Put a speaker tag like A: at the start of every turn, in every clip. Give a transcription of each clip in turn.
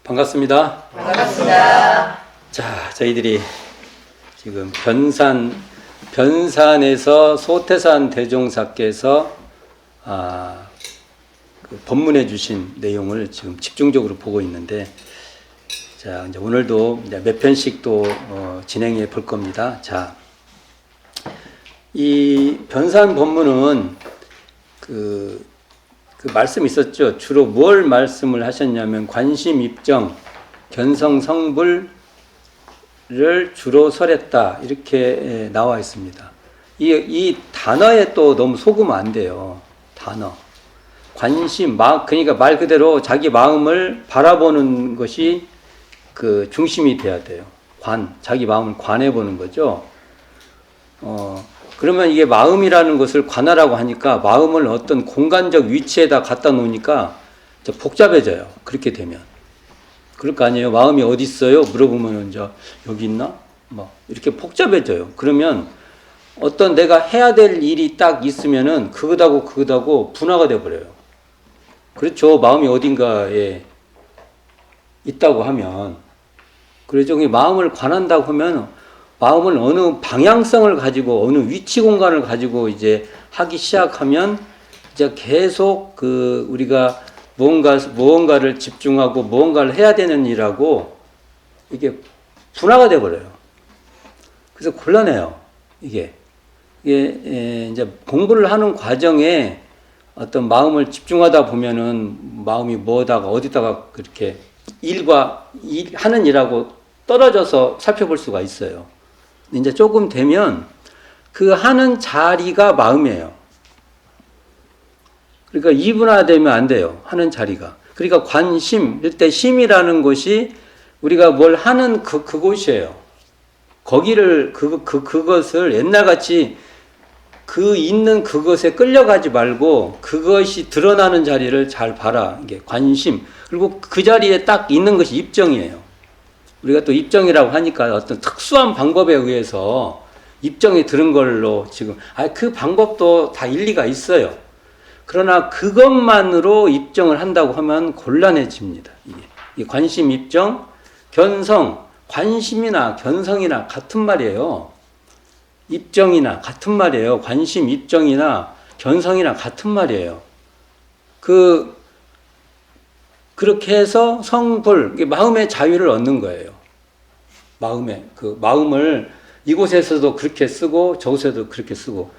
A: 반갑습니다.
B: 반갑습니다.
A: 자, 저희들이 지금 변산에서 소태산 대종사께서 그 법문해 주신 내용을 지금 집중적으로 보고 있는데, 자, 이제 오늘도 이제 몇 편씩 또 진행해 볼 겁니다. 자, 이 변산 법문은 그 말씀 있었죠. 주로 뭘 말씀을 하셨냐면 관심, 입정, 견성, 성불을 주로 설했다, 이렇게 나와 있습니다. 이 단어에 또 너무 속으면 안 돼요. 단어. 관심, 그러니까 말 그대로 자기 마음을 바라보는 것이 그 중심이 돼야 돼요. 자기 마음을 관해 보는 거죠. 그러면 이게 마음이라는 것을 관하라고 하니까 마음을 어떤 공간적 위치에다 갖다 놓으니까 복잡해져요. 그렇게 되면. 그럴 거 아니에요. 마음이 어디 있어요? 물어보면 이제 여기 있나? 뭐 이렇게 복잡해져요. 그러면 어떤 내가 해야 될 일이 딱 있으면은 그거다고 분화가 돼 버려요. 그렇죠. 마음이 어딘가에 있다고 하면, 그래서 마음을 관한다고 하면 마음을 어느 방향성을 가지고 어느 위치 공간을 가지고 이제 하기 시작하면 이제 계속 우리가 무언가를 집중하고 무언가를 해야 되는 일하고 이게 분화가 돼 버려요. 그래서 곤란해요. 이게 이제 공부를 하는 과정에 어떤 마음을 집중하다 보면은 마음이 어디다가 그렇게 하는 일하고 떨어져서 살펴볼 수가 있어요. 이제 조금 되면 그 하는 자리가 마음이에요. 그러니까 이분화되면 안 돼요. 하는 자리가. 그러니까 관심, 이때 심이라는 것이 우리가 뭘 하는 그곳이에요. 거기를, 그것을 옛날같이 있는 그것에 끌려가지 말고 그것이 드러나는 자리를 잘 봐라. 이게 관심. 그리고 그 자리에 딱 있는 것이 입정이에요. 우리가 또 입정이라고 하니까 어떤 특수한 방법에 의해서 입정이 들은 걸로 지금, 그 방법도 다 일리가 있어요. 그러나 그것만으로 입정을 한다고 하면 곤란해집니다. 이게 관심, 입정, 견성, 관심이나 견성이나 같은 말이에요. 입정이나 같은 말이에요. 관심, 입정이나 견성이나 같은 말이에요. 그렇게 해서 성불, 마음의 자유를 얻는 거예요. 마음을 이곳에서도 그렇게 쓰고 저곳에도 그렇게 쓰고.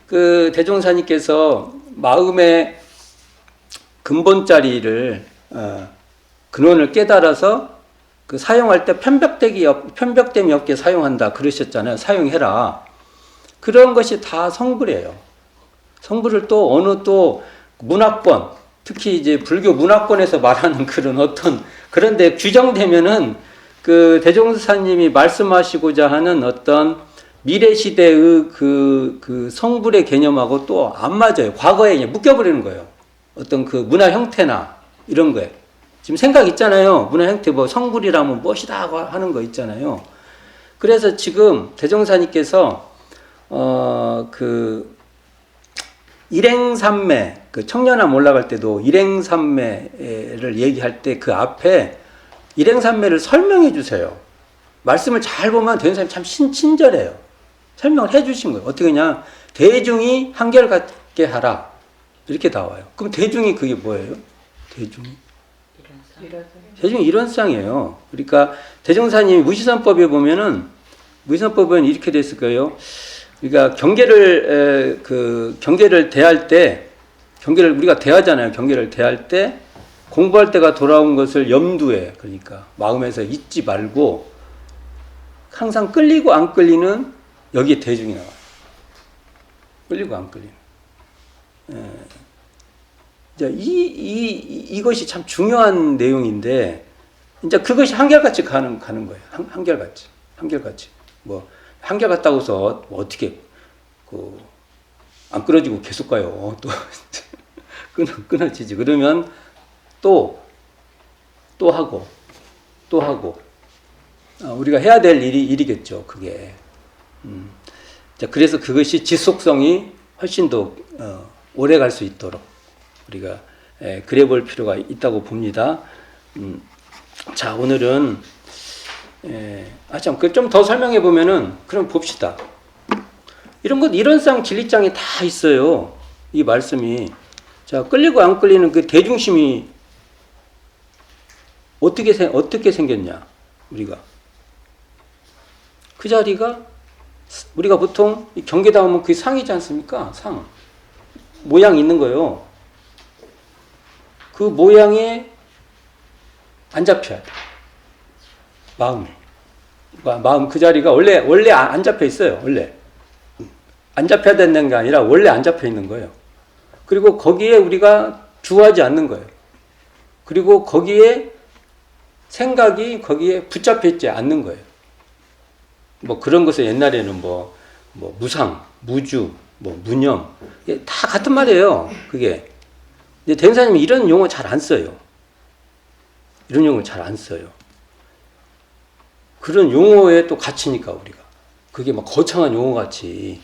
A: 대종사님께서 마음의 근본자리를, 근원을 깨달아서 사용할 때 편벽됨이 없게 사용한다 그러셨잖아요. 사용해라. 그런 것이 다 성불이에요. 성불을 또 문학권, 특히 이제 불교 문화권에서 말하는 그런데 규정되면은 대종사님이 말씀하시고자 하는 어떤 미래 시대의 성불의 개념하고 또 안 맞아요. 과거에 그냥 묶여버리는 거예요. 어떤 문화 형태나 이런 거에. 지금 생각 있잖아요. 문화 형태, 성불이라면 무엇이다 하는 거 있잖아요. 그래서 지금 대종사님께서, 일행삼매, 청년함 올라갈 때도 일행삼매를 얘기할 때 그 앞에 일행삼매를 설명해 주세요. 말씀을 잘 보면 대종사님 참 친절해요. 설명을 해 주신 거예요. 어떻게 그냥 대중이 한결같게 하라. 이렇게 나와요. 그럼 대중이 그게 뭐예요? 대중이 일원상이에요. 그러니까 대종사님이 무시선법에 보면은, 무시선법은 이렇게 됐을 거예요. 그러니까 경계를 대할 때, 우리가 대하잖아요. 경계를 대할 때 공부할 때가 돌아온 것을 염두에, 그러니까 마음에서 잊지 말고 항상 끌리고 안 끌리는, 여기에 대중이 나와요. 끌리고 안 끌리는. 이것이 참 중요한 내용인데, 이제 그것이 한결같이 가는 거예요. 한결같이. 한결같다고 해서 어떻게, 안 끊어지고 계속 가요. 또, 끊어지지. 그러면 또 하고. 우리가 해야 될 일이겠죠, 그게. 그래서 그것이 지속성이 훨씬 더, 오래 갈 수 있도록 우리가 그래 볼 필요가 있다고 봅니다. 자, 오늘은 좀 더 설명해 보면은 그럼 봅시다. 이런 상 진리장이 다 있어요. 이 말씀이. 자, 끌리고 안 끌리는 그 대중심이 어떻게 생겼냐, 우리가. 그 자리가, 우리가 보통 경계다 오면 그게 상이지 않습니까? 상. 모양이 있는 거예요. 그 모양에 안 잡혀야 돼. 마음 그 자리가 원래 안 잡혀 있어요. 원래. 안 잡혀야 되는 게 아니라 원래 안 잡혀 있는 거예요. 그리고 거기에 우리가 주하지 않는 거예요. 그리고 거기에 생각이 거기에 붙잡혀 있지 않는 거예요. 뭐 그런 것을 옛날에는 뭐 무상, 무주, 무념, 다 같은 말이에요. 그게. 근데 대행사님이 이런 용어 잘 안 써요. 이런 용어 잘 안 써요. 그런 용어에 또 갇히니까 우리가. 그게 막 거창한 용어 같이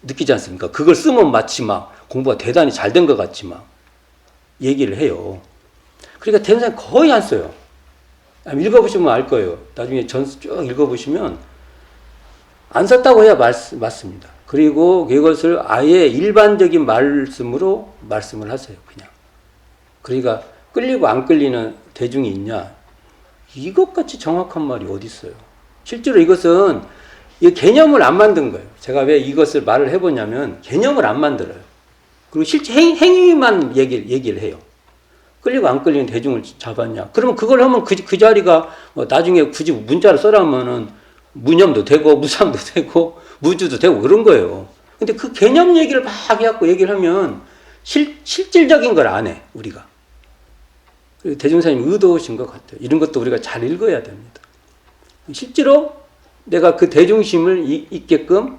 A: 느끼지 않습니까? 그걸 쓰면 마치 막 공부가 대단히 잘 된 것 같이 막 얘기를 해요. 그러니까 대행사님 거의 안 써요. 읽어보시면 알 거예요. 나중에 전수 쭉 읽어보시면 안 썼다고 해야 맞습니다. 그리고 이것을 아예 일반적인 말씀으로 말씀을 하세요. 그냥. 그러니까 끌리고 안 끌리는 대중이 있냐? 이것같이 정확한 말이 어디 있어요? 실제로 이것은 이 개념을 안 만든 거예요. 제가 왜 이것을 말을 해보냐면 개념을 안 만들어요. 그리고 실제 행위만 얘기를 해요. 끌리고 안 끌리는 대중을 잡았냐? 그러면 그걸 하면 그 자리가 나중에 굳이 문자로 써라면은 무념도 되고 무상도 되고 무주도 되고 그런 거예요. 근데 그 개념 얘기를 막 해갖고 얘기를 하면 실질적인 걸 안 해, 우리가. 대중사님 의도하신 것 같아요. 이런 것도 우리가 잘 읽어야 됩니다. 실제로 내가 그 대중심을 있게끔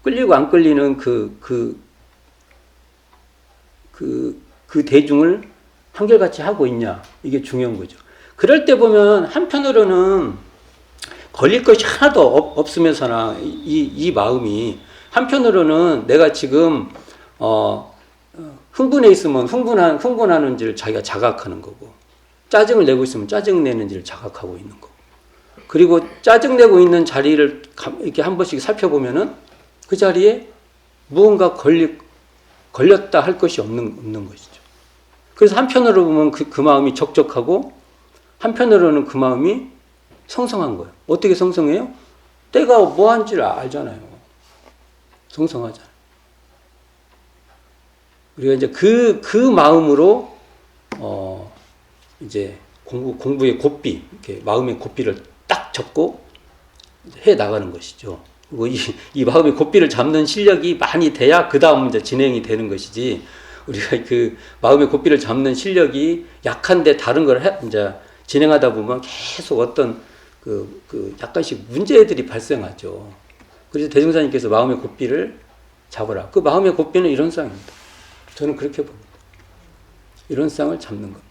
A: 끌리고 안 끌리는 그 대중을 한결같이 하고 있냐. 이게 중요한 거죠. 그럴 때 보면 한편으로는 걸릴 것이 하나도 없으면서나 이 마음이 한편으로는 내가 지금 흥분해 있으면 흥분하는지를 자기가 자각하는 거고 짜증을 내고 있으면 짜증 내는지를 자각하고 있는 거고 그리고 짜증 내고 있는 자리를 이렇게 한 번씩 살펴보면은 그 자리에 무언가 걸렸다 할 것이 없는 것이죠. 그래서 한편으로 보면 그 마음이 적적하고 한편으로는 그 마음이 성성한 거예요. 어떻게 성성해요? 때가 뭐 한지를 알잖아요. 성성하잖아요. 우리가 이제 그 마음으로 이제 공부의 고삐, 이렇게 마음의 고삐를 딱 잡고 해 나가는 것이죠. 그리고 이 마음의 고삐를 잡는 실력이 많이 돼야 그 다음 이제 진행이 되는 것이지. 우리가 그 마음의 고삐를 잡는 실력이 약한데 다른 걸 이제 진행하다 보면 계속 어떤 약간씩 문제들이 발생하죠. 그래서 대중사님께서 마음의 고삐를 잡으라. 그 마음의 고삐는 이런 쌍입니다. 저는 그렇게 봅니다. 이런 쌍을 잡는 겁니다.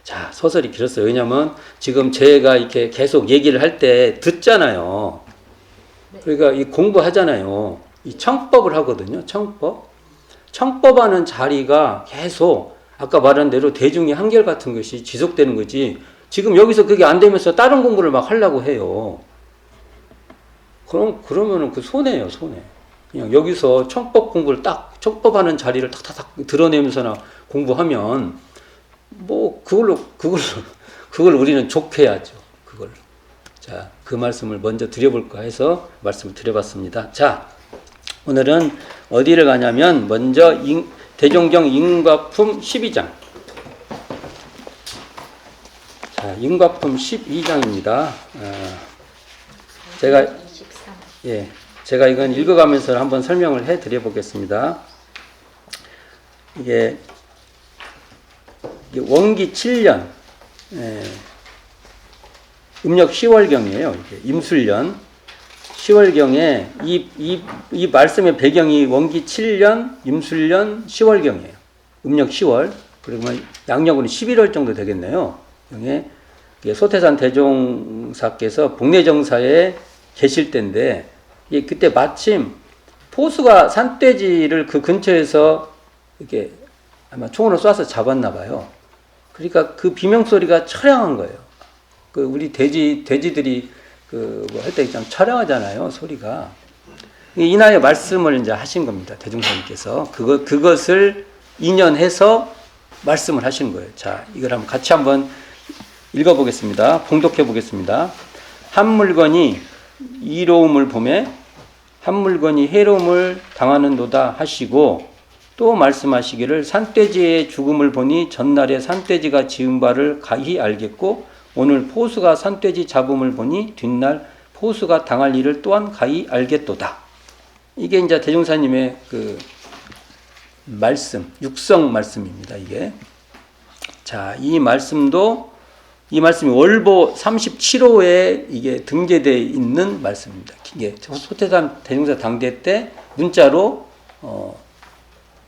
A: 자, 서설이 길었어요. 왜냐면 지금 제가 이렇게 계속 얘기를 할 때 듣잖아요. 그러니까 이 공부하잖아요. 이 청법을 하거든요. 청법하는 자리가 계속 아까 말한 대로 대중의 한결 같은 것이 지속되는 거지. 지금 여기서 그게 안 되면서 다른 공부를 막 하려고 해요. 그러면은 그 손해예요, 손해. 그냥 여기서 청법 공부를 청법하는 자리를 탁탁탁 드러내면서나 공부하면 뭐 그걸 우리는 족해야죠. 그걸. 자, 그 말씀을 먼저 드려볼까 해서 말씀을 드려봤습니다. 자, 오늘은 어디를 가냐면 먼저 대종경 인과품 12장. 자, 인과품 12장입니다. 제가 이건 읽어가면서 한번 설명을 해드려 보겠습니다. 이게 원기 7년, 음력 10월경이에요. 임술년 10월경에 이 말씀의 배경이 원기 7년, 임술년 10월경이에요. 음력 10월. 그러면 양력으로 11월 정도 되겠네요. 소태산 대종사께서 복례정사에 계실 때인데 그때 마침 포수가 산돼지를 그 근처에서 이렇게 아마 총으로 쏴서 잡았나 봐요. 그러니까 그 비명 소리가 처량한 거예요. 그 우리 돼지들이 그 뭐 할 때 참 처량하잖아요, 소리가. 이나의 말씀을 이제 하신 겁니다, 대종사님께서. 그것을 인연해서 말씀을 하신 거예요. 자, 이걸 한번 같이 한번 읽어보겠습니다. 봉독해 보겠습니다. 한 물건이 이로움을 보매 한 물건이 해로움을 당하는도다 하시고 또 말씀하시기를 산돼지의 죽음을 보니 전날에 산돼지가 지은 바를 가히 알겠고 오늘 포수가 산돼지 잡음을 보니 뒷날 포수가 당할 일을 또한 가히 알겠도다. 이게 이제 대종사님의 그 말씀, 육성 말씀입니다. 이게. 자, 이 말씀이 월보 37호에 이게 등재되어 있는 말씀입니다. 이게 소태산 대종사 당대 때 문자로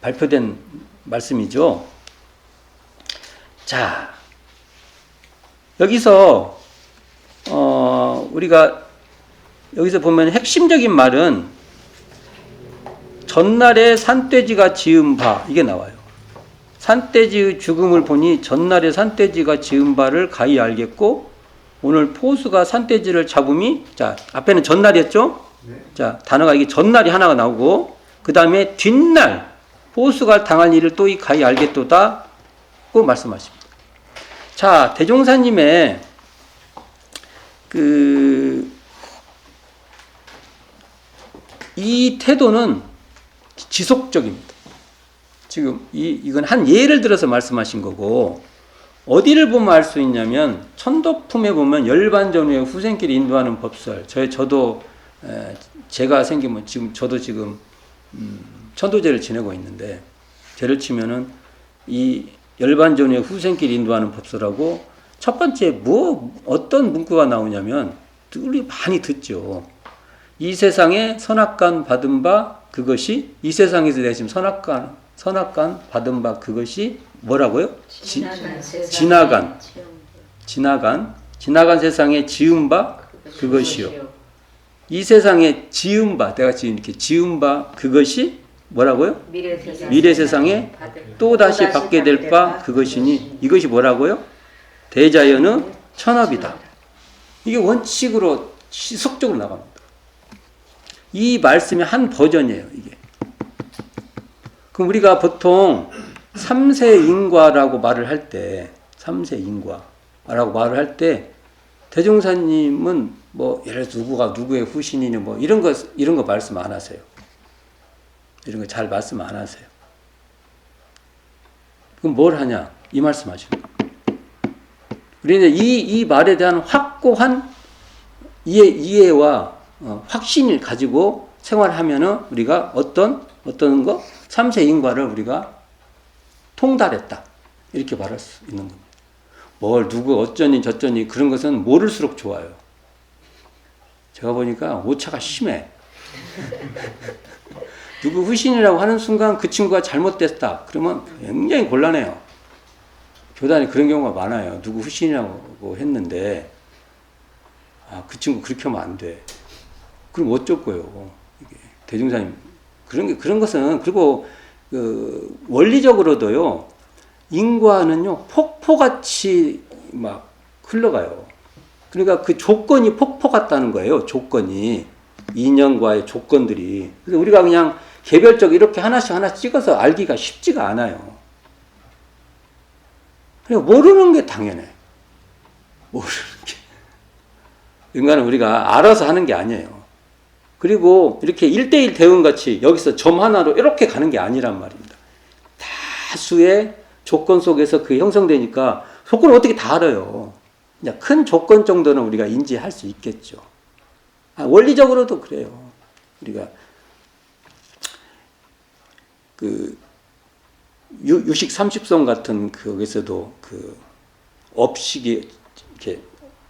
A: 발표된 말씀이죠. 자, 여기서 우리가 여기서 보면 핵심적인 말은 전날에 산돼지가 지은 바 이게 나와요. 산돼지의 죽음을 보니 전날에 산돼지가 지은 바를 가히 알겠고 오늘 포수가 산돼지를 잡음이 자 앞에는 전날이었죠. 네. 자 단어가 이게 전날이 하나가 나오고 그 다음에 뒷날 포수가 당할 일을 또 이 가히 알겠도다고 말씀하십니다. 자 대종사님의 이 태도는 지속적입니다. 지금 이건 한 예를 들어서 말씀하신 거고 어디를 보면 알 수 있냐면 천도품에 보면 열반전후에 후생길을 인도하는 법설. 제가 생기면 저도 지금 천도제를 지내고 있는데 제를 치면은 이 열반전후에 후생길을 인도하는 법설하고 첫 번째 어떤 문구가 나오냐면 우리 많이 듣죠. 이 세상에 선악간 받은 바 그것이 이 세상에서 내심 선악간 받은 바 그것이 뭐라고요? 지나간 세상에 지은 바 그것이요. 이 세상에 지은 바 내가 지금 이렇게 지은 바 그것이 뭐라고요? 미래 세상에 또 다시 받게 될 바 그것이니 이것이 뭐라고요? 대자연의 천업이다. 이게 원칙으로 지속적으로 나갑니다. 이 말씀의 한 버전이에요, 이게. 그럼 우리가 보통 삼세인과라고 말을 할 때, 삼세인과라고 말을 할 때, 대종사님은 뭐, 예를 들어서 누구의 후신이니 뭐, 이런 거 말씀 안 하세요. 이런 거 잘 말씀 안 하세요. 그럼 뭘 하냐? 이 말씀 하시는 거예요. 우리는 이 말에 대한 확고한 이해와 확신을 가지고 생활하면은 우리가 어떤 거? 삼세인과를 우리가 통달했다. 이렇게 말할 수 있는 겁니다. 누구 어쩌니 저쩌니 그런 것은 모를수록 좋아요. 제가 보니까 오차가 심해. 누구 후신이라고 하는 순간 그 친구가 잘못됐다. 그러면 굉장히 곤란해요. 교단에 그런 경우가 많아요. 누구 후신이라고 했는데 그 친구 그렇게 하면 안 돼. 그럼 어쩔 거예요. 이게 대종사님 그런 것은 그리고 원리적으로도요. 인과는요 폭포같이 막 흘러가요. 그러니까 그 조건이 폭포 같다는 거예요. 조건이 인연과의 조건들이. 그래서 우리가 그냥 개별적으로 이렇게 하나씩 찍어서 알기가 쉽지가 않아요. 그냥 모르는 게 당연해. 모르는 게. 인간은 우리가 알아서 하는 게 아니에요. 그리고 이렇게 1대1 대응같이 여기서 점 하나로 이렇게 가는 게 아니란 말입니다. 다수의 조건 속에서 그게 형성되니까 조건을 어떻게 다 알아요. 그냥 큰 조건 정도는 우리가 인지할 수 있겠죠. 원리적으로도 그래요. 우리가 유식 30송 같은 거기서도 업식이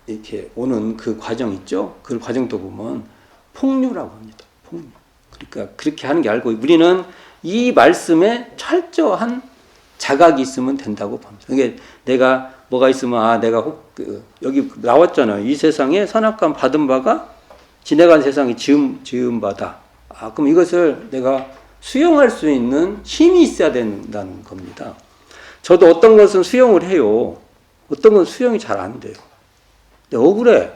A: 이렇게 오는 그 과정 있죠? 그 과정도 보면 폭류라고 합니다. 폭류. 그러니까 그렇게 하는 게 알고 우리는 이 말씀에 철저한 자각이 있으면 된다고 봅니다. 그러니까 내가 뭐가 있으면 내가 여기 나왔잖아요. 이 세상에 선악간 받은 바가 지내간 세상에 지은 바다. 그럼 이것을 내가 수용할 수 있는 힘이 있어야 된다는 겁니다. 저도 어떤 것은 수용을 해요. 어떤 건 수용이 잘 안 돼요. 근데 억울해.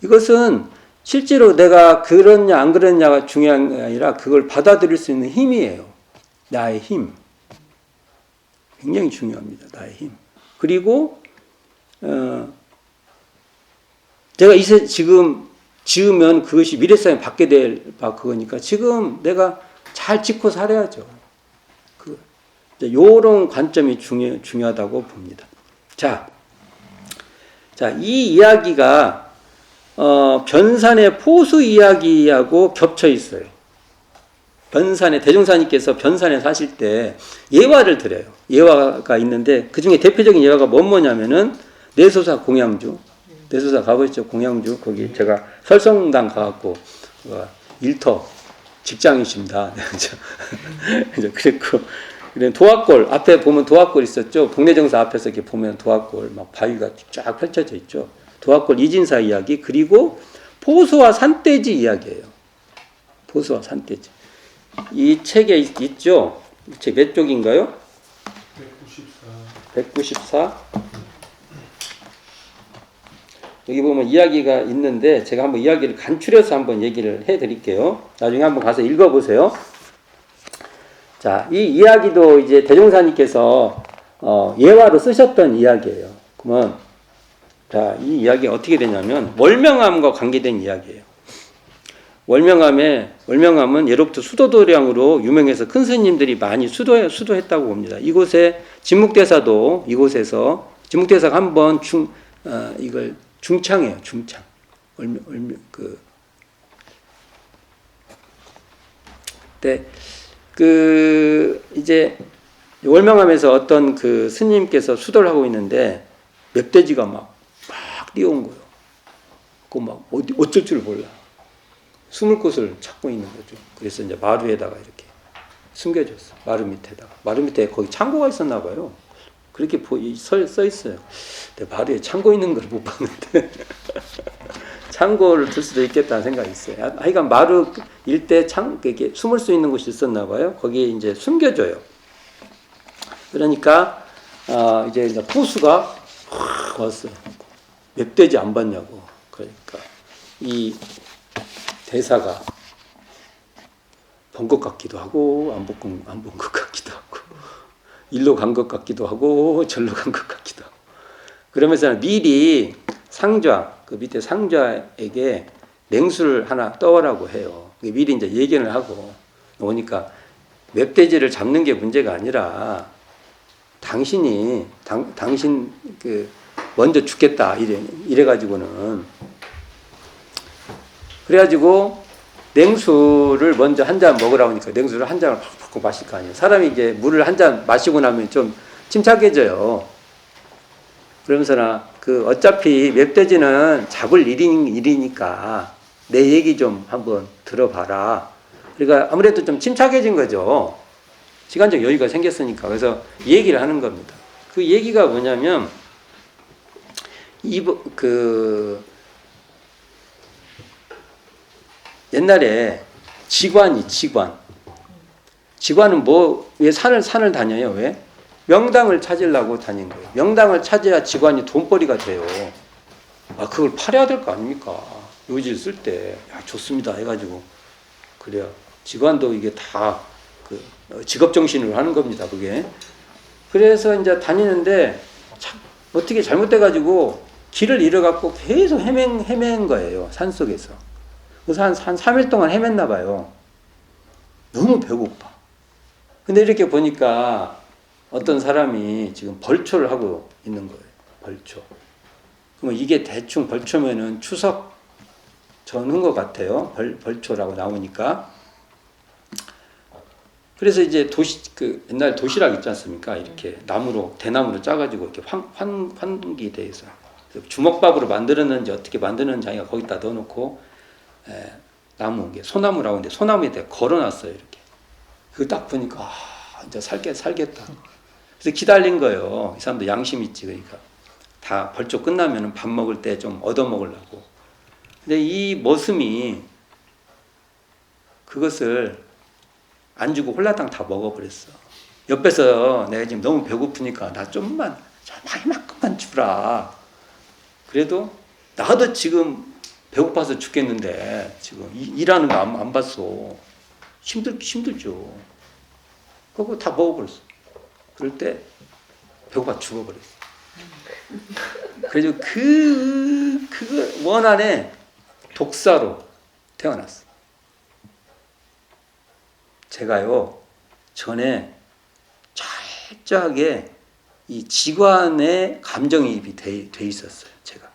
A: 이것은 실제로 내가 그렇냐 안 그렇냐가 중요한 게 아니라 그걸 받아들일 수 있는 힘이에요. 나의 힘. 굉장히 중요합니다. 나의 힘. 그리고 제가 지금 지으면 그것이 미래성에 받게 될 그거니까 지금 내가 잘 짓고 살아야죠. 요런 관점이 중요하다고 봅니다. 자, 이 이야기가 변산의 포수 이야기하고 겹쳐 있어요. 대종사님께서 변산에 사실 때 예화를 드려요. 예화가 있는데 그 중에 대표적인 예화가 뭐냐면은 내소사 공양주. 내소사 가보시죠. 공양주. 거기 제가 설성당 가갖고 일터 직장이십니다. 그랬고 도화골 앞에 보면 도화골 있었죠. 동네정사 앞에서 이렇게 보면 도화골 막 바위가 쫙 펼쳐져 있죠. 도화골 이진사 이야기 그리고 포수와 산돼지 이야기예요. 포수와 산돼지. 이 책에 있죠. 책 몇 쪽인가요? 194. 여기 보면 이야기가 있는데 제가 한번 이야기를 간추려서 한번 얘기를 해드릴게요. 나중에 한번 가서 읽어보세요. 자, 이 이야기도 이제 대종사님께서 예화로 쓰셨던 이야기예요. 그러면 자, 이 이야기가 어떻게 되냐면 월명암과 관계된 이야기예요. 월명암은 예로부터 수도도량으로 유명해서 큰 스님들이 많이 수도했다고 봅니다. 이곳에 진묵대사도 이곳에서 진묵대사가 한번 이걸 중창해요. 중창. 이제 월명암에서 어떤 그 스님께서 수도를 하고 있는데 멧돼지가 막 뛰어온 거예요. 그거 막 어쩔 줄 몰라. 숨을 곳을 찾고 있는 거죠. 그래서 이제 마루에다가 이렇게 숨겨줬어. 마루 밑에다가. 마루 밑에 거기 창고가 있었나 봐요. 그렇게 써 있어요. 근데 마루에 창고 있는 걸 못 봤는데 창고를 둘 수도 있겠다는 생각이 있어요. 하여간 마루 일대 이렇게 숨을 수 있는 곳이 있었나 봐요. 거기에 이제 숨겨줘요. 그러니까 이제 포수가 확 왔어요. 멧돼지 안 봤냐고. 그러니까 이 대사가 본 것 같기도 하고 안 본 것 같기도 하고 일로 간 것 같기도 하고 절로 간 것 같기도 하고 그러면서 미리 그 밑에 상좌에게 냉수를 하나 떠오라고 해요. 미리 이제 예견을 하고 오니까 멧돼지를 잡는 게 문제가 아니라 당신 먼저 죽겠다 이래가지고는 그래가지고 냉수를 먼저 한 잔 먹으라고 하니까 냉수를 한 잔을 팍팍 마실 거 아니에요. 사람이 이제 물을 한 잔 마시고 나면 좀 침착해져요. 그러면서 어차피 멧돼지는 잡을 일이니까 내 얘기 좀 한번 들어봐라. 그러니까 아무래도 좀 침착해진 거죠. 시간적 여유가 생겼으니까. 그래서 얘기를 하는 겁니다. 그 얘기가 뭐냐면 옛날에 지관은 왜 산을 다녀요? 왜? 명당을 찾으려고 다닌 거예요. 명당을 찾아야 지관이 돈벌이가 돼요. 그걸 팔아야 될 거 아닙니까? 요지를 쓸 때, 좋습니다. 해가지고. 그래요. 지관도 이게 다 직업정신으로 하는 겁니다. 그게. 그래서 이제 다니는데, 어떻게 잘못돼가지고 길을 잃어갖고 계속 헤맨 거예요. 산 속에서. 그래서 한 3일 동안 헤맸나 봐요. 너무 배고파. 근데 이렇게 보니까 어떤 사람이 지금 벌초를 하고 있는 거예요. 벌초. 그럼 이게 대충 벌초면은 추석 전후인 것 같아요. 벌초라고 나오니까. 그래서 이제 옛날 도시락 있지 않습니까? 이렇게 대나무로 짜가지고 이렇게 환기돼 있어. 주먹밥으로 만들었는지 어떻게 만드는지 자기가 거기다 넣어놓고, 나무, 소나무라고 하는데 소나무에 걸어놨어요. 이렇게. 그거 딱 보니까, 이제 살겠다. 그래서 기다린 거예요. 이 사람도 양심 있지. 그러니까. 다 벌초 끝나면 밥 먹을 때 좀 얻어먹으려고. 근데 이 머슴이 그것을 안 주고 홀라당 다 먹어버렸어. 옆에서 내가 지금 너무 배고프니까 나 좀만 이만큼만 주라. 그래도 나도 지금 배고파서 죽겠는데 지금 일하는 거 안 봤어. 힘들죠. 그거 다 먹어버렸어. 그럴 때 배고파 죽어버렸어. 그래서 그 원한에 독사로 태어났어. 제가요 전에 철저하게 이 지관에 감정이입이 돼 있었어요. 제가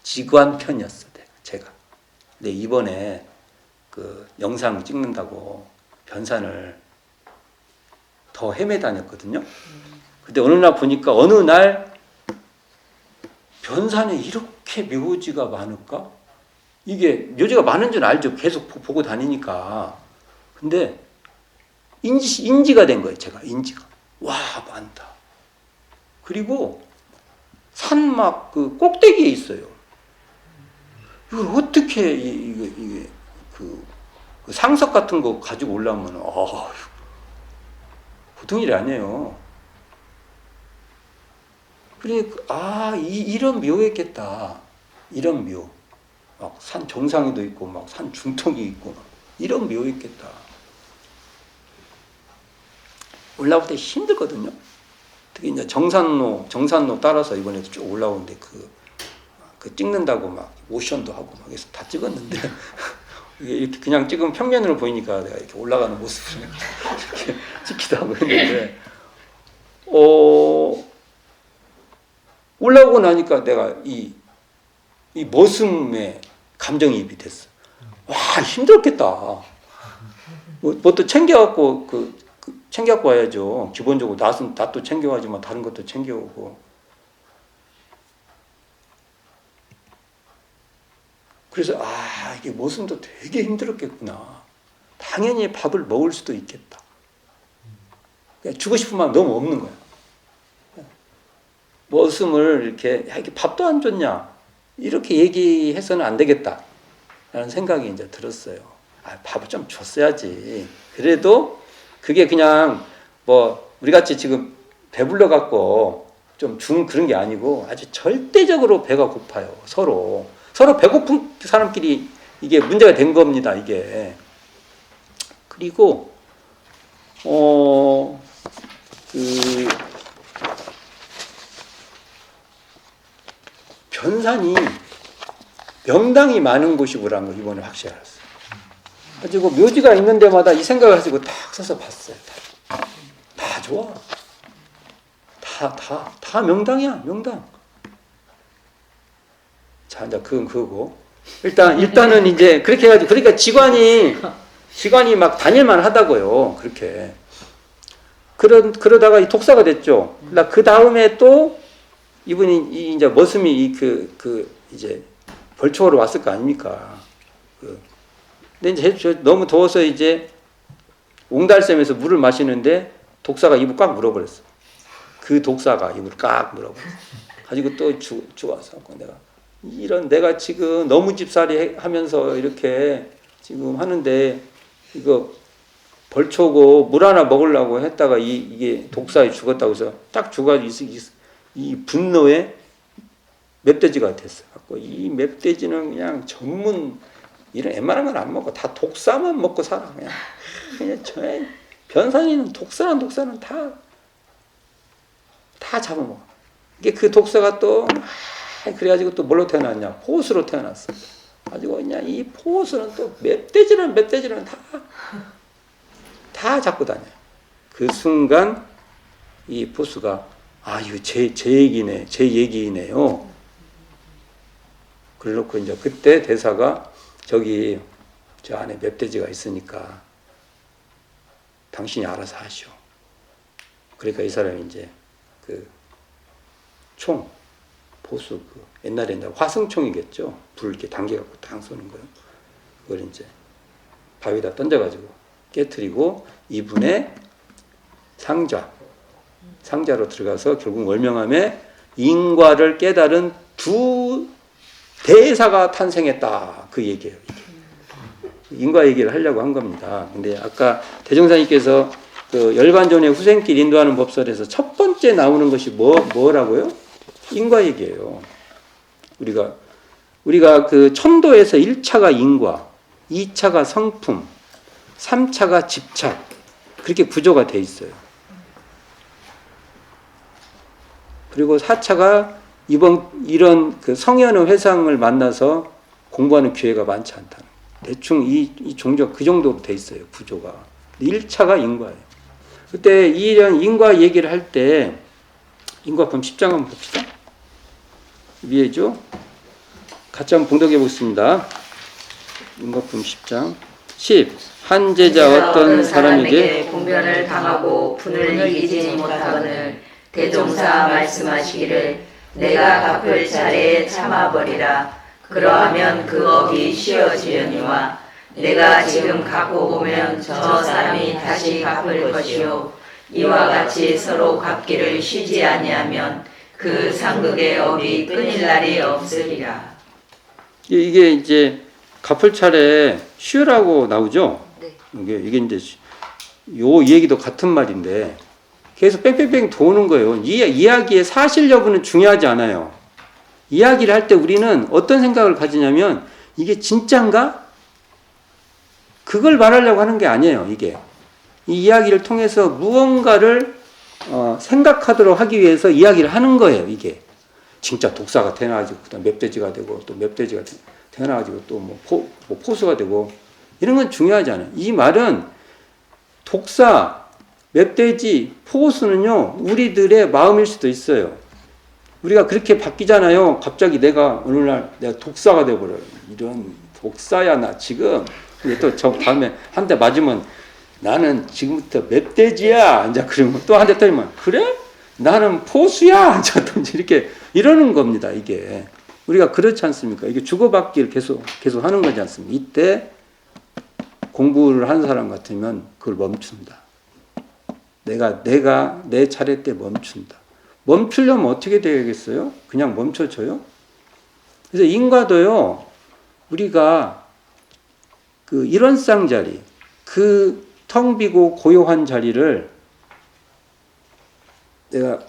A: 지관 편이었어요. 제가. 근데 이번에 그 영상 찍는다고 변산을 더 헤매다녔거든요. 근데 어느 날 보니까 어느 날 변산에 이렇게 묘지가 많을까? 이게 묘지가 많은 줄 알죠. 계속 보고 다니니까. 근데 인지가 된 거예요. 제가 인지가. 와 많다. 그리고 산 막 그 꼭대기에 있어요. 이걸 어떻게 이게 그 상석 같은 거 가지고 올라오면 보통 일이 아니에요. 그러니까 이런 묘였겠다. 이런 묘. 막 산 정상에도 있고 막 산 중턱이 있고 이런 묘였겠다. 올라올 때 힘들거든요. 특히 이제 정산로 따라서 이번에도 쭉 올라오는데 그 찍는다고 막 모션도 하고 막 해서 다 찍었는데 이렇게 그냥 찍으면 평면으로 보이니까 내가 이렇게 올라가는 모습을 이렇게 찍기도 하고 했는데 올라오고 나니까 내가 이 머슴에 감정이입이 됐어. 와 힘들었겠다. 뭐 또 챙겨갖고 챙겨갖고 와야죠. 기본적으로 낫도 챙겨가지만 다른 것도 챙겨오고. 그래서 이게 머슴도 되게 힘들었겠구나. 당연히 밥을 먹을 수도 있겠다. 주고 싶은 마음 너무 없는 거야. 머슴을 이렇게 밥도 안 줬냐 이렇게 얘기해서는 안 되겠다 라는 생각이 이제 들었어요. 밥을 좀 줬어야지. 그래도 그게 그냥 뭐 우리같이 지금 배불러 갖고 좀 준 그런 게 아니고 아주 절대적으로 배가 고파요. 서로 배고픈 사람끼리 이게 문제가 된 겁니다. 이게. 그리고 변산이 명당이 많은 곳이구라는 걸 이번에 확실히 알았어요. 가지고 묘지가 있는 데마다 이 생각을 가지고 딱 서서 봤어요. 다 좋아. 다 명당이야, 명당. 자, 이제 그건 그거고. 일단은 이제 그렇게 해가지고, 그러니까 지관이 막 다닐만 하다고요. 그렇게. 그러다가 이 독사가 됐죠. 그 다음에 또 이분이 이제 머슴이 이제 벌초로 왔을 거 아닙니까? 근데 이제 너무 더워서 이제 옹달샘에서 물을 마시는데 독사가 입을 꽉 물어버렸어. 그 독사가 입을 꽉 물어버렸어. 가지고 또 죽어서 내가 지금 너무 집살이 하면서 이렇게 지금 하는데 이거 벌초고 물 하나 먹으려고 했다가 이게 독사에 죽었다고 해서 딱 죽어가지고 이 분노에 멧돼지가 됐어. 이 멧돼지는 그냥 이런 웬만한 건 안 먹고 다 독사만 먹고 살아. 그냥 변산이는 독사는 다 잡아먹어. 이게 그 독사가 또 그래가지고 또 뭘로 태어났냐? 포수로 태어났어. 가지고 그냥 이 포수는 또 멧돼지는 다 잡고 다녀요. 그 순간 이 포수가 이거 제 얘기네요. 그래놓고 이제 그때 대사가 저 안에 멧돼지가 있으니까 당신이 알아서 하시오. 그러니까 이 사람이 이제 보수 옛날에 이제 화승총이겠죠. 불 이렇게 당겨갖고 탕 쏘는 거요. 그걸 이제 바위에다 던져가지고 깨트리고 이분의 상자로 들어가서 결국 월명함에 인과를 깨달은 두 대사가 탄생했다. 그 얘기예요. 인과 얘기를 하려고 한 겁니다. 근데 아까 대종사님께서 그 열반전의 후생길 인도하는 법설에서 첫 번째 나오는 것이 뭐라고요? 인과 얘기예요. 우리가 그 천도에서 1차가 인과, 2차가 성품, 3차가 집착, 그렇게 구조가 돼 있어요. 그리고 4차가 이런 그 성현의 회상을 만나서 공부하는 기회가 많지 않다는. 대충 이 종족 그 정도로 돼 있어요. 구조가. 1차가 인과예요. 그때 이런 인과 얘기를 할 때 인과품 10장 한번 봅시다. 위에죠. 같이 한번 봉독해 보겠습니다. 인과품 10장 10. 한 제자 어떤 사람에게
B: 분변을 당하고 분을 이기지 못하거늘 대종사 말씀하시기를 내가 갚을 차례에 참아버리라. 그러하면 그 업이 쉬어지려니와 내가 지금 갚고 보면 저 사람이 다시 갚을 것이요 이와 같이 서로 갚기를 쉬지 아니하면 그 상극의 업이 끊일 날이 없으리라.
A: 이게 이제 갚을 차례 쉬으라고 나오죠.
B: 네.
A: 이게 이제 요 얘기도 같은 말인데 계속 뺑뺑뺑 도는 거예요. 이야기의 사실 여부는 중요하지 않아요. 이야기를 할 때 우리는 어떤 생각을 가지냐면 이게 진짠가? 그걸 말하려고 하는 게 아니에요. 이게 이 이야기를 통해서 무언가를 생각하도록 하기 위해서 이야기를 하는 거예요. 이게 진짜 독사가 태어나가지고 그다음 맵돼지가 되고 또 맵돼지가 태어나가지고 또 뭐 포수가 되고 이런 건 중요하지 않아요. 이 말은 독사, 맵돼지, 포수는요 우리들의 마음일 수도 있어요. 우리가 그렇게 바뀌잖아요. 갑자기 내가 어느 날 내가 독사가 돼버려요. 이런 독사야 나 지금. 근데 또 저 다음에 한 대 맞으면 나는 지금부터 맵돼지야. 이제 그러면 또 한 대 때리면 그래? 나는 포수야. 이제 또 이렇게 이러는 겁니다. 이게 우리가 그렇지 않습니까? 이게 주고받기를 계속 하는 거지 않습니까? 이때 공부를 한 사람 같으면 그걸 멈춘다. 내가 내 차례 때 멈춘다. 멈추려면 어떻게 되겠어요? 그냥 멈춰줘요? 그래서 인과도요, 우리가 그 일원상 자리, 그 텅 비고 고요한 자리를 내가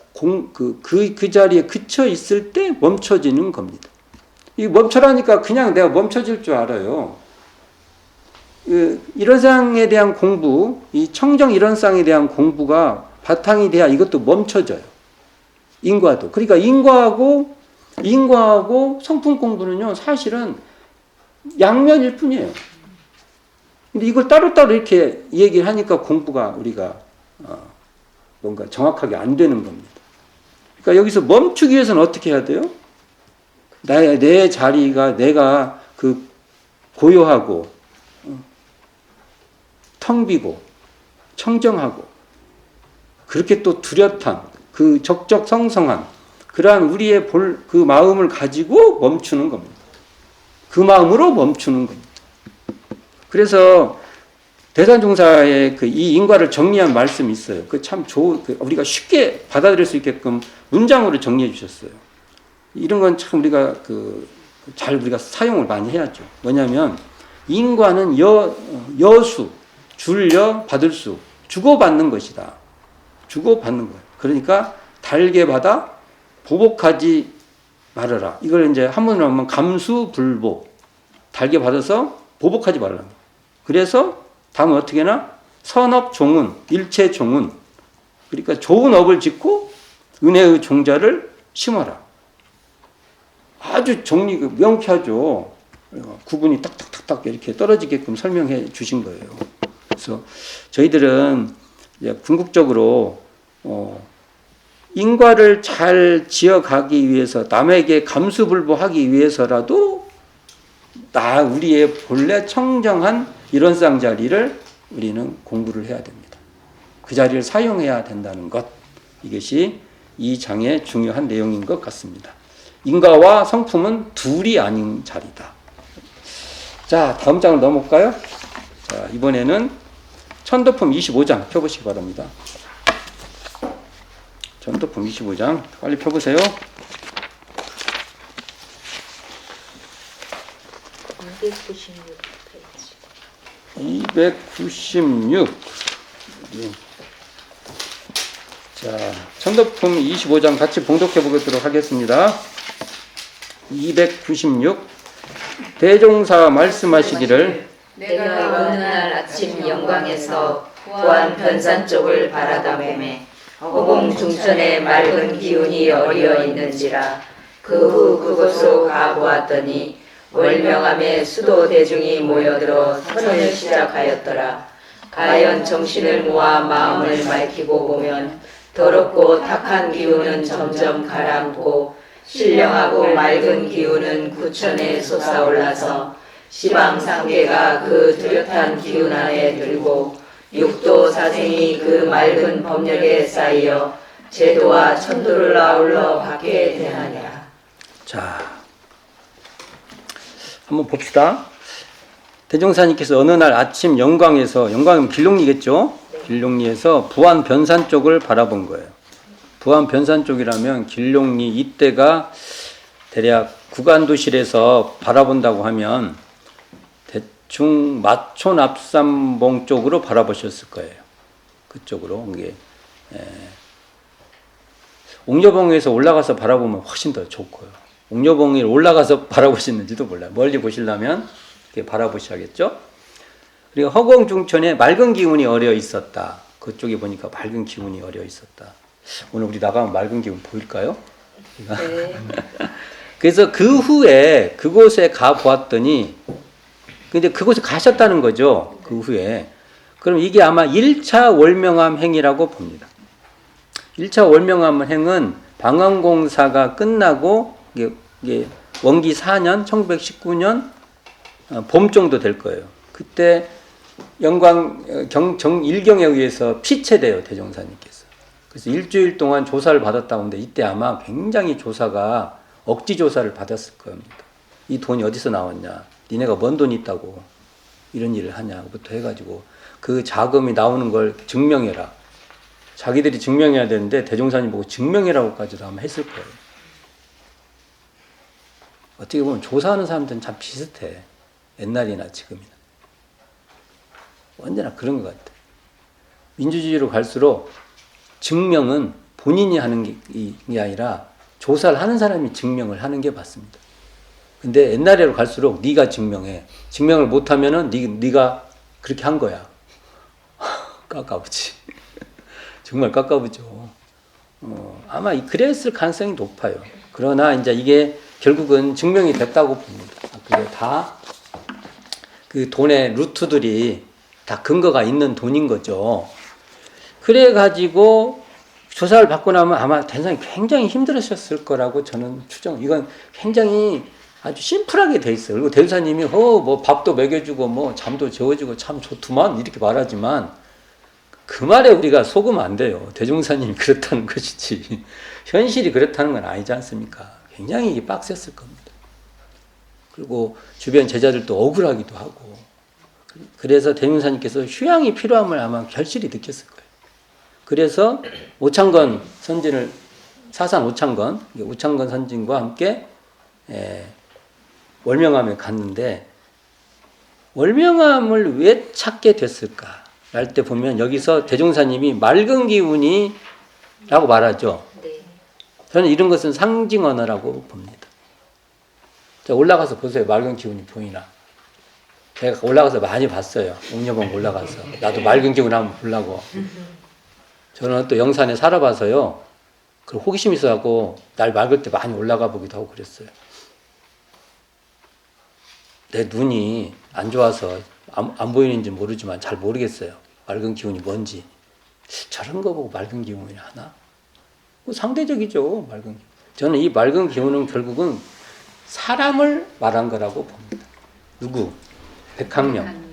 A: 그 자리에 그쳐 있을 때 멈춰지는 겁니다. 이 멈춰라니까 그냥 내가 멈춰질 줄 알아요. 일원상에 대한 공부, 이 청정 일원상에 대한 공부가 바탕이 돼야 이것도 멈춰져요. 인과도. 그러니까 인과하고 성품 공부는요, 사실은 양면일 뿐이에요. 근데 이걸 따로따로 이렇게 얘기를 하니까 공부가 우리가 뭔가 정확하게 안 되는 겁니다. 그러니까 여기서 멈추기 위해서는 어떻게 해야 돼요? 내 자리가 내가 그 고요하고 텅 비고 청정하고 그렇게 또 뚜렷한 그 적적성성한 그러한 우리의 그 마음을 가지고 멈추는 겁니다. 그 마음으로 멈추는 겁니다. 그래서 대산종사의 이 인과를 정리한 말씀이 있어요. 그 참 우리가 쉽게 받아들일 수 있게끔 문장으로 정리해 주셨어요. 이런 건 참 우리가 잘 우리가 사용을 많이 해야죠. 뭐냐면 인과는 여수, 줄여, 받을 수, 주고받는 것이다. 주고받는 거예요. 그러니까 달게 받아 보복하지 말아라. 이걸 이제 한문으로 하면 감수불복. 달게 받아서 보복하지 말아라. 그래서 다음은 어떻게 하나? 선업종운, 일체종운. 그러니까 좋은 업을 짓고 은혜의 종자를 심어라. 아주 정리가 명쾌하죠. 구분이 딱딱딱딱 이렇게 떨어지게끔 설명해 주신 거예요. 그래서 저희들은 이제 궁극적으로 인과를 잘 지어가기 위해서 남에게 감수불복하기 위해서라도 우리의 본래 청정한 일원상 자리를 우리는 공부를 해야 됩니다. 그 자리를 사용해야 된다는 것, 이것이 이 장의 중요한 내용인 것 같습니다. 인과와 성품은 둘이 아닌 자리다. 자, 다음 장을 넘어볼까요? 자, 이번에는 천도품 25장 펴보시기 바랍니다. 천도품 25장 빨리 펴보세요. 296. 자, 천도품 25장 같이 봉독해 보도록 하겠습니다. 296 대종사 말씀하시기를
B: 내가 어느 날 아침 영광에서 부안 변산 쪽을 바라다 보매 허공 중천에 맑은 기운이 어리어 있는지라. 그 후 그곳으로 가보았더니 월명암에 수도 대중이 모여들어 선을 시작하였더라. 가연 정신을 모아 마음을 밝히고 보면 더럽고 탁한 기운은 점점 가라앉고 신령하고 맑은 기운은 구천에 솟아올라서 시방상계가 그 뚜렷한 기운 안에 들고 육도 사생이 그 맑은 법력에 쌓여 제도와 천도를 아울러 받게 되느니라.
A: 자, 한번 봅시다. 대종사님께서 어느 날 아침 영광에서, 영광이면 길롱리겠죠? 길롱리에서 부안 변산 쪽을 바라본 거예요. 부안 변산 쪽이라면 길롱리 이때가 대략 구간도실에서 바라본다고 하면 대충 마촌 앞산봉 쪽으로 바라보셨을 거예요. 그쪽으로. 이게 옥녀봉에서 올라가서 바라보면 훨씬 더 좋고요. 옥녀봉에 올라가서 바라보시는지도 몰라요. 멀리 보시려면 이렇게 바라보셔야겠죠. 그리고 허공 중천에 맑은 기운이 어려 있었다. 그쪽에 보니까 맑은 기운이 어려 있었다. 오늘 우리 나가면 맑은 기운 보일까요?
B: 네.
A: 그래서 그 후에 그곳에 가 보았더니, 근데 그곳에 가셨다는 거죠. 그 후에. 그럼 이게 아마 1차 월명암 행이라고 봅니다. 1차 월명암 행은 방언공사가 끝나고 이게 원기 4년 1919년 봄 정도 될 거예요. 그때 영광 일경에 의해서 피체돼요, 대종사님께서. 그래서 일주일 동안 조사를 받았다고 하는데 이때 아마 굉장히 조사가 억지 조사를 받았을 겁니다. 이 돈이 어디서 나왔냐? 니네가 뭔 돈이 있다고 이런 일을 하냐부터 해가지고 그 자금이 나오는 걸 증명해라. 자기들이 증명해야 되는데 대종사님 보고 증명해라고까지도 아마 했을 거예요. 어떻게 보면 조사하는 사람들은 참 비슷해. 옛날이나 지금이나. 언제나 그런 것 같아. 민주주의로 갈수록 증명은 본인이 하는 게 아니라 조사를 하는 사람이 증명을 하는 게 맞습니다. 근데 옛날로 갈수록 네가 증명해. 증명을 못하면은 네가 그렇게 한 거야. 깎아보지. 정말 깎아보죠. 아마 그랬을 가능성이 높아요. 그러나 이제 이게 결국은 증명이 됐다고 봅니다. 그게 다 그 돈의 루트들이 다 근거가 있는 돈인 거죠. 그래가지고 조사를 받고 나면 아마 대상이 굉장히 힘들으셨을 거라고 저는 이건 굉장히 아주 심플하게 돼 있어요. 그리고 대사님이 뭐 밥도 먹여주고 뭐 잠도 재워주고 참 좋더만 이렇게 말하지만 그 말에 우리가 속으면 안 돼요. 대종사님이 그렇다는 것이지 현실이 그렇다는 건 아니지 않습니까? 굉장히 이게 빡셌을 겁니다. 그리고 주변 제자들도 억울하기도 하고 그래서 대종사님께서 휴양이 필요함을 아마 결실히 느꼈을 거예요. 그래서 오창건 선진을 사산 오창건 선진과 함께 월명암에 갔는데 월명암을 왜 찾게 됐을까? 할 때 보면 여기서 대종사님이 맑은 기운이 라고 말하죠.
B: 네.
A: 저는 이런 것은 상징 언어라고 봅니다. 자, 올라가서 보세요. 맑은 기운이 보이나? 제가 올라가서 많이 봤어요. 옥녀봉 올라가서. 나도 맑은 기운 한번 보려고. 저는 또 영산에 살아봐서요. 그 호기심 있어갖고 날 맑을 때 많이 올라가 보기도 하고 그랬어요. 내 눈이 안 좋아서 안 보이는지 모르지만 잘 모르겠어요. 맑은 기운이 뭔지. 저런 거 보고 맑은 기운이 하나? 상대적이죠. 맑은 기운. 저는 이 맑은 기운은 결국은 사람을 말한 거라고 봅니다. 누구? 백학령.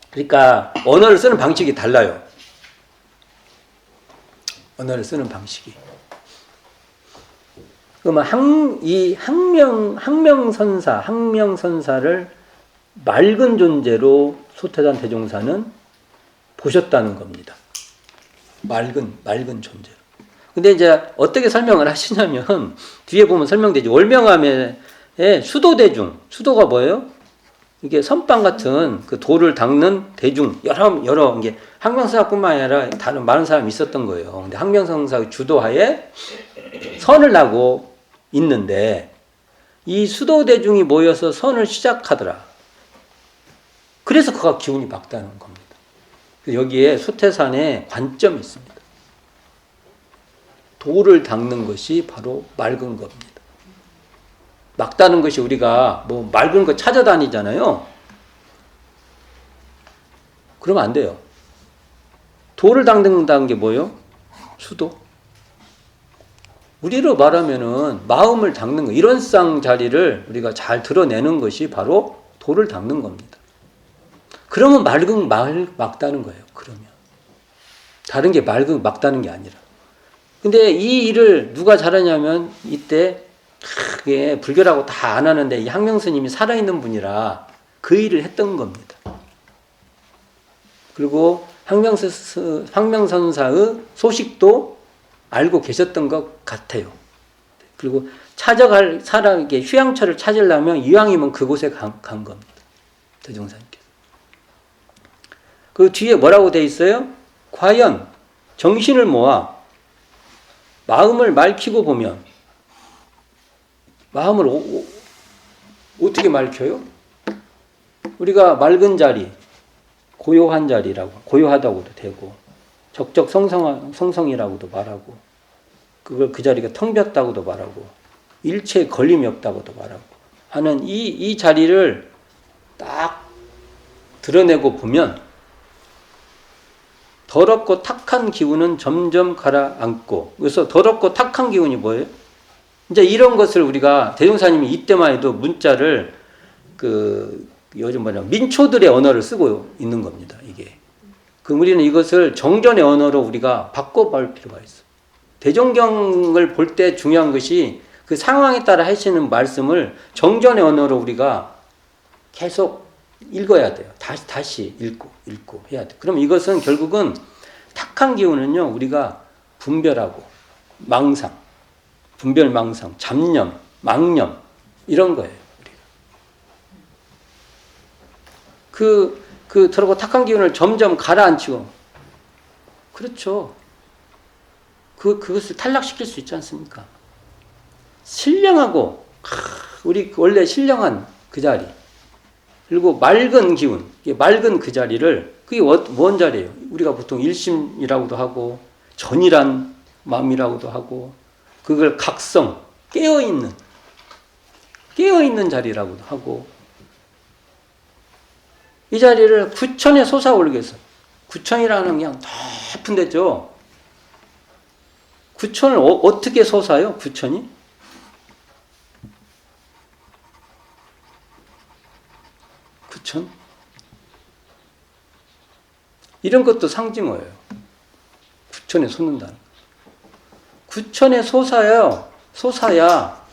A: 그러니까 언어를 쓰는 방식이 달라요. 언어를 쓰는 방식이. 그러면 이 항명선사를 맑은 존재로 소태산 대종사는 보셨다는 겁니다. 맑은 존재로. 근데 이제 어떻게 설명을 하시냐면 뒤에 보면 설명되지. 월명암의 수도대중. 수도가 뭐예요? 이게 선빵 같은 그 돌을 닦는 대중 여러 이게 항명성사뿐만 아니라 다른 많은 사람이 있었던 거예요. 근데 항명성사 주도하에 선을 나고 있는데 이 수도 대중이 모여서 선을 시작하더라. 그래서 그가 기운이 막다는 겁니다. 여기에 수태산에 관점이 있습니다. 돌을 닦는 것이 바로 맑은 겁니다. 막다는 것이 우리가 뭐 맑은 거 찾아다니잖아요. 그러면 안 돼요. 돌을 닦는다는 게 뭐예요? 수도. 우리로 말하면은 마음을 닦는 거, 일원상 자리를 우리가 잘 드러내는 것이 바로 돌을 닦는 겁니다. 그러면 막다는 거예요. 그러면 다른 게 막다는 게 아니라. 근데 이 일을 누가 잘하냐면 이때 크게 불교라고 다 안 하는데 이 항명스님이 살아있는 분이라 그 일을 했던 겁니다. 그리고 항명선사의 소식도 알고 계셨던 것 같아요. 그리고 찾아갈 사람에게 휴양처를 찾으려면 이왕이면 그곳에 간 겁니다. 대종사님께서. 그 뒤에 뭐라고 돼 있어요? 과연 정신을 모아 마음을 맑히고 보면 마음을 어떻게 맑혀요? 우리가 맑은 자리, 고요한 자리라고, 고요하다고도 되고, 적적 성성이라고도 말하고, 그 자리가 텅 볐다고도 말하고, 일체에 걸림이 없다고도 말하고, 하는 이 자리를 딱 드러내고 보면, 더럽고 탁한 기운은 점점 가라앉고, 그래서 더럽고 탁한 기운이 뭐예요? 이제 이런 것을 우리가 대종사님이 이때만 해도 문자를 요즘 민초들의 언어를 쓰고 있는 겁니다. 이게. 그럼 우리는 이것을 정전의 언어로 우리가 바꿔볼 필요가 있어. 대종경을 볼 때 중요한 것이 그 상황에 따라 하시는 말씀을 정전의 언어로 우리가 계속 읽어야 돼요. 다시 읽고 해야 돼. 그럼 이것은 결국은 탁한 기운은요, 우리가 분별하고 망상, 분별망상, 잡념, 망념 이런 거예요. 우리가. 더럽고 탁한 기운을 점점 가라앉히고, 그렇죠. 그것을 탈락시킬 수 있지 않습니까? 신령하고, 우리 원래 신령한 그 자리, 그리고 맑은 기운, 맑은 그 자리를, 그게 뭔 자리예요? 우리가 보통 일심이라고도 하고, 전이란 마음이라고도 하고, 그걸 각성, 깨어있는 자리라고도 하고, 이 자리를 구천에 솟아오르겠어. 구천이라는 그냥 높은 데죠. 구천을 어떻게 솟아요? 구천이? 구천? 이런 것도 상징어예요. 구천에 솟는다는. 구천에 솟아야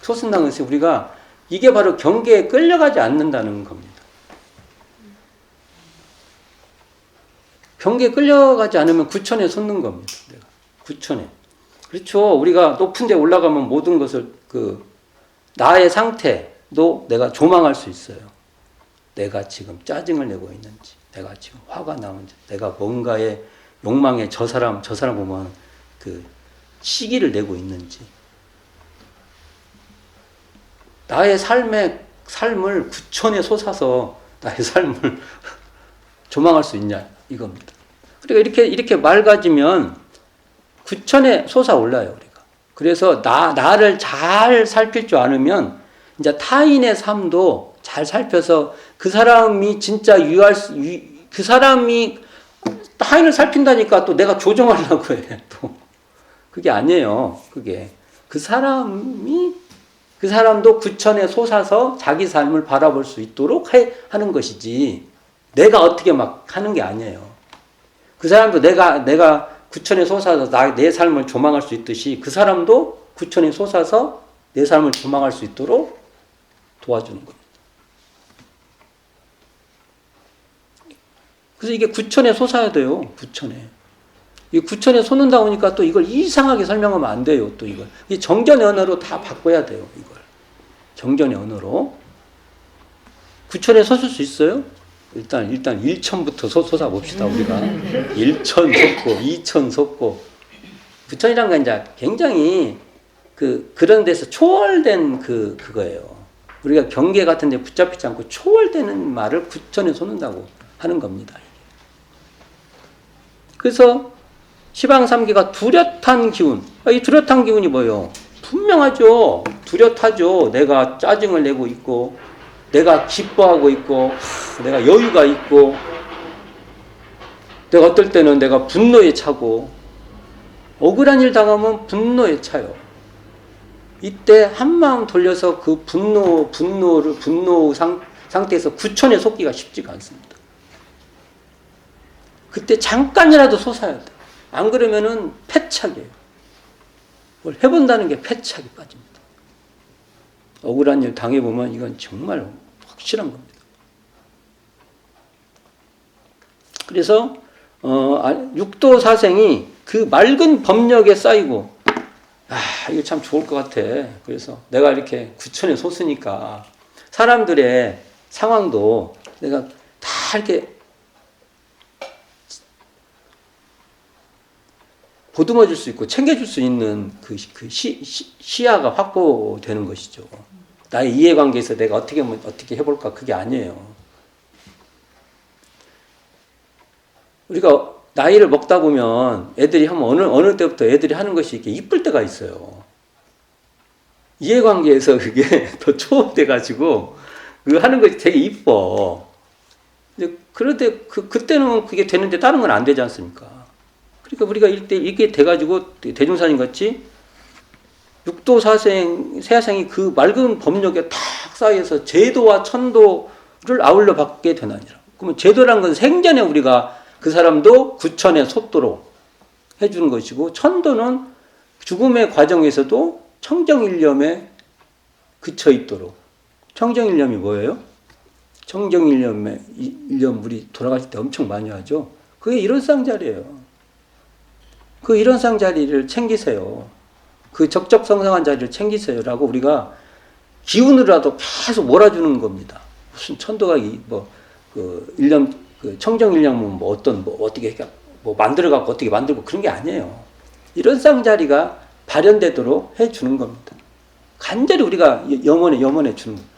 A: 솟는다는 것이 우리가 이게 바로 경계에 끌려가지 않는다는 겁니다. 경계에 끌려가지 않으면 구천에 솟는 겁니다. 내가. 구천에. 그렇죠. 우리가 높은 데 올라가면 모든 것을 나의 상태도 내가 조망할 수 있어요. 내가 지금 짜증을 내고 있는지, 내가 지금 화가 나는지, 내가 뭔가의 욕망에 저 사람 보면 시기를 내고 있는지. 나의 삶을 구천에 솟아서 나의 삶을 조망할 수 있냐, 이겁니다. 그러니까 이렇게 맑아지면 구천에 솟아올라요, 우리가. 그래서 나를 잘 살필 줄 아면 이제 타인의 삶도 잘 살펴서 그 사람이 진짜 그 사람이 타인을 살핀다니까 또 내가 조정하려고 해, 또. 그게 아니에요. 그게. 그 사람도 구천에 솟아서 자기 삶을 바라볼 수 있도록 하는 것이지, 내가 어떻게 막 하는 게 아니에요. 그 사람도 내가 구천에 솟아서 내 삶을 조망할 수 있듯이, 그 사람도 구천에 솟아서 내 삶을 조망할 수 있도록 도와주는 겁니다. 그래서 이게 구천에 솟아야 돼요. 구천에. 이 구천에 솟는다 보니까 또 이걸 이상하게 설명하면 안 돼요. 또 이걸. 이 정전의 언어로 다 바꿔야 돼요. 이걸. 정전의 언어로. 구천에 섰을 수 있어요? 일단 1천부터 솟아 봅시다, 우리가. 1천 솟고, 2천 솟고. 구천이란 건 이제 굉장히 그런 데서 초월된 그거예요. 우리가 경계 같은 데 붙잡히지 않고 초월되는 말을 구천에 솟는다고 하는 겁니다. 그래서 시방삼계가 뚜렷한 기운. 이 뚜렷한 기운이 뭐예요? 분명하죠. 뚜렷하죠. 내가 짜증을 내고 있고, 내가 기뻐하고 있고, 내가 여유가 있고, 내가 어떨 때는 내가 분노에 차고, 억울한 일 당하면 분노에 차요. 이때 한마음 돌려서 그 분노 상태에서 구천에 솟기가 쉽지가 않습니다. 그때 잠깐이라도 솟아야 돼. 안 그러면은 패착이에요. 뭘 해본다는 게 패착이 빠집니다. 억울한 일 당해보면 이건 정말 확실한 겁니다. 그래서 육도 사생이 그 맑은 법력에 쌓이고, 이거 참 좋을 것 같아. 그래서 내가 이렇게 구천에 솟으니까 사람들의 상황도 내가 다 이렇게 보듬어 줄 수 있고 챙겨줄 수 있는 그 시야가 확보되는 것이죠. 나의 이해관계에서 내가 어떻게 해볼까, 그게 아니에요. 우리가 나이를 먹다 보면 애들이 하면 어느 때부터 애들이 하는 것이 이렇게 이쁠 때가 있어요. 이해관계에서 그게 더 초월돼가지고 하는 것이 되게 이뻐. 근데 그런데 그때는 그게 되는데 다른 건 안 되지 않습니까? 그러니까 우리가 이게 돼가지고 대중사님 같이 육도사생, 세하생이 그 맑은 법력에 탁 쌓여서 제도와 천도를 아울러 받게 되나니라. 그러면 제도란 건 생전에 우리가 그 사람도 구천에 솟도록 해주는 것이고, 천도는 죽음의 과정에서도 청정일념에 그쳐 있도록. 청정일념이 뭐예요? 청정일념 우리 돌아가실 때 엄청 많이 하죠. 그게 일원상자리예요. 그 일원상 자리를 챙기세요. 그 적적성상한 자리를 챙기세요라고 우리가 기운으로라도 계속 몰아주는 겁니다. 무슨 천도가 청정일념은 어떻게 만들어갖고 어떻게 만들고 그런 게 아니에요. 일원상 자리가 발현되도록 해주는 겁니다. 간절히 우리가 염원에 주는 거예요.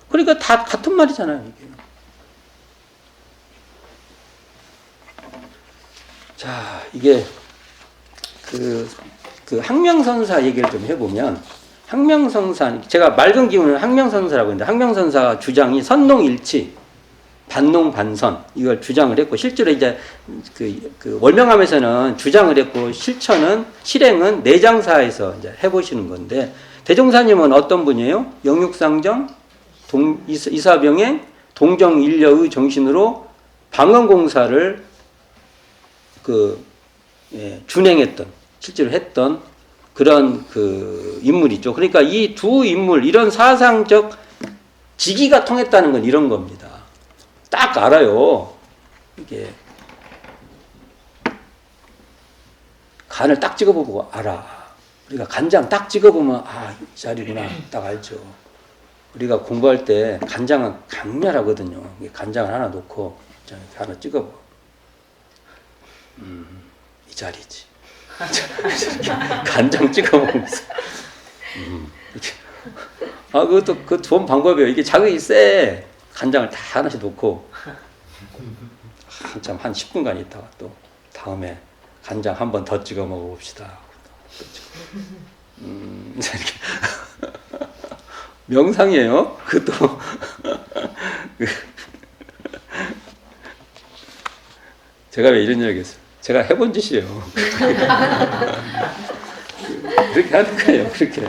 A: 그러니까 다 같은 말이잖아요, 이게. 자, 이게 그 항명선사 얘기를 좀 해보면, 항명선사, 제가 맑은 기운을 항명선사라고 했는데, 항명선사 주장이 선농일치, 반농반선, 이걸 주장을 했고, 실제로 이제 그 월명함에서는 주장을 했고, 실행은 내장사에서 이제 해보시는 건데, 대종사님은 어떤 분이에요? 영육상정, 이사병행, 동정일려의 정신으로 방언공사를 준행했던, 실제로 했던 그런 인물이죠. 그러니까 이 두 인물, 이런 사상적 직위가 통했다는 건 이런 겁니다. 딱 알아요. 이게 간을 딱 찍어보고 알아. 우리가 간장 딱 찍어보면 이 자리구나 딱 알죠. 우리가 공부할 때 간장은 강렬하거든요. 간장을 하나 놓고 하나 찍어봐. 이 자리지. 간장 찍어보면서. 그것도 좋은 방법이에요. 이게 자극이 세. 간장을 다 하나씩 놓고 한참 한 10분간 있다가 또 다음에 간장 한 번 더 찍어 먹어봅시다. 명상이에요. 그것도 제가 왜 이런 얘기 했어요? 제가 해본 짓이에요. 그렇게 하는 거예요. 그렇게.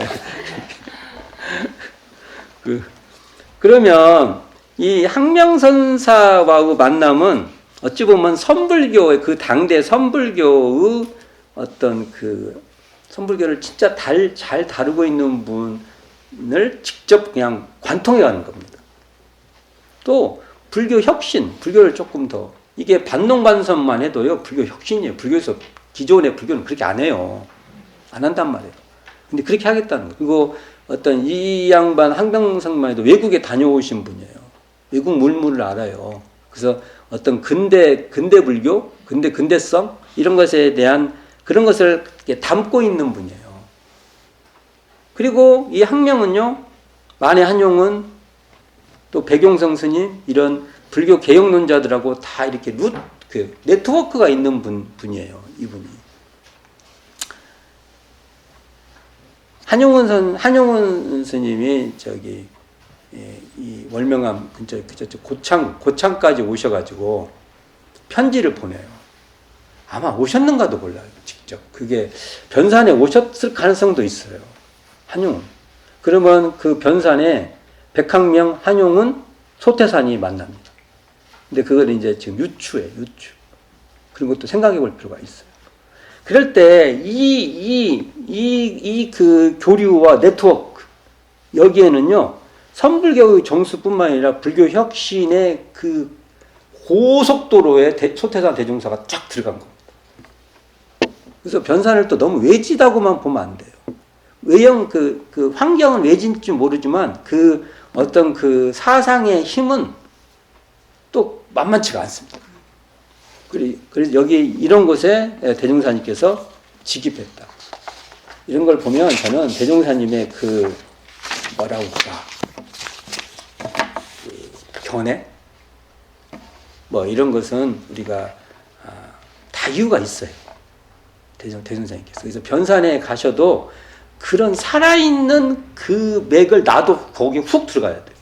A: 그러면 이 항명선사하고 만남은 어찌 보면 선불교의 그 당대 선불교의 어떤 선불교를 진짜 잘 다루고 있는 분을 직접 그냥 관통해 가는 겁니다. 또 불교 혁신, 불교를 조금 더, 이게 반농반선만 해도요, 불교 혁신이에요. 불교에서 기존의 불교는 그렇게 안 해요. 안 한단 말이에요. 근데 그렇게 하겠다는 거예요. 그리고 어떤 이 양반 항명선만 해도 외국에 다녀오신 분이에요. 외국 물물을 알아요. 그래서 어떤 근대 불교, 근대성 이런 것에 대한 그런 것을 이렇게 담고 있는 분이에요. 그리고 이 학명은요, 만해 한용은 또 백용성 스님 이런 불교 개혁론자들하고 다 이렇게 네트워크가 있는 분이에요. 이분이. 한용운 스님이 이 월명암 근처 고창까지 오셔가지고 편지를 보내요. 아마 오셨는가도 몰라요. 직접. 그게 변산에 오셨을 가능성도 있어요. 한용운. 그러면 그 변산에 백학명, 한용운, 소태산이 만납니다. 근데 그걸 이제 지금 유추예요. 유추. 그런 것도 생각해 볼 필요가 있어요. 그럴 때 그 교류와 네트워크 여기에는요 선불교의 정수뿐만 아니라 불교 혁신의 그 고속도로에 소태산 대종사가 쫙 들어간 겁니다. 그래서 변산을 또 너무 외지다고만 보면 안 돼요. 외형 그 환경은 외진지 모르지만 그 어떤 그 사상의 힘은 또 만만치가 않습니다. 그래서 여기 이런 곳에 대종사님께서 직입했다. 이런 걸 보면 저는 대종사님의 그 뭐라고 할까 그 견해 뭐 이런 것은 우리가 다 이유가 있어요. 대종사님께서. 그래서 변산에 가셔도 그런 살아있는 그 맥을 나도 거기에 훅 들어가야 돼요.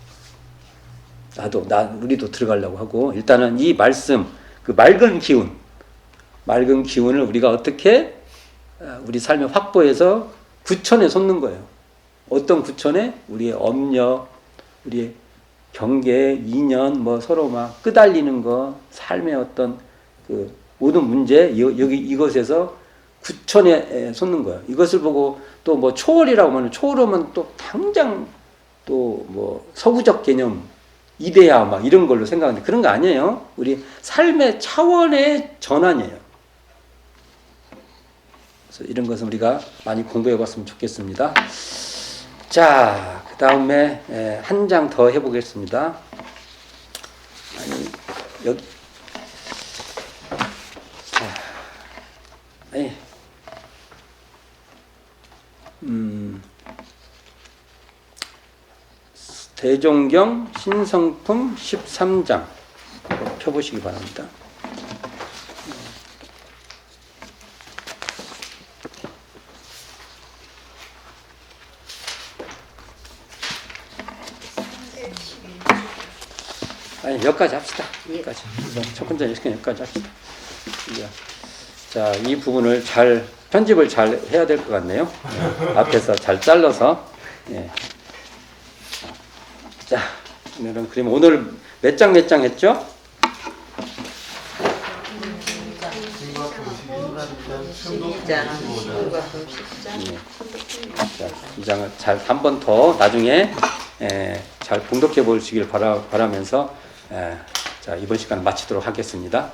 A: 우리도 들어가려고 하고 일단은 이 말씀 그 맑은 기운을 우리가 어떻게 우리 삶에 확보해서 구천에 솟는 거예요. 어떤 구천에? 우리의 업력, 우리의 경계, 인연, 뭐 서로 막 끄달리는 거, 삶의 어떤 그 모든 문제, 이것에서 구천에 솟는 거예요. 이것을 보고 또 뭐 초월이라고 하면 초월하면 또 당장 또 뭐 서구적 개념, 이데아 막 이런 걸로 생각하는데 그런 거 아니에요. 우리 삶의 차원의 전환이에요. 그래서 이런 것은 우리가 많이 공부해 봤으면 좋겠습니다. 자, 그 다음에 한 장 더 해보겠습니다. 여기 대종경 신성품 13장 펴보시기 바랍니다. 여기까지 합시다. 여기까지. 첫 번째 여기까지 합시다. 자, 이 부분을 편집을 잘 해야 될 것 같네요. 앞에서 잘 잘라서. 예. 자, 그럼 오늘 몇 장 했죠? 자, 이 장을 잘 한 번 더 나중에 잘 봉독해 보시길 바라면서 자, 이번 시간 마치도록 하겠습니다.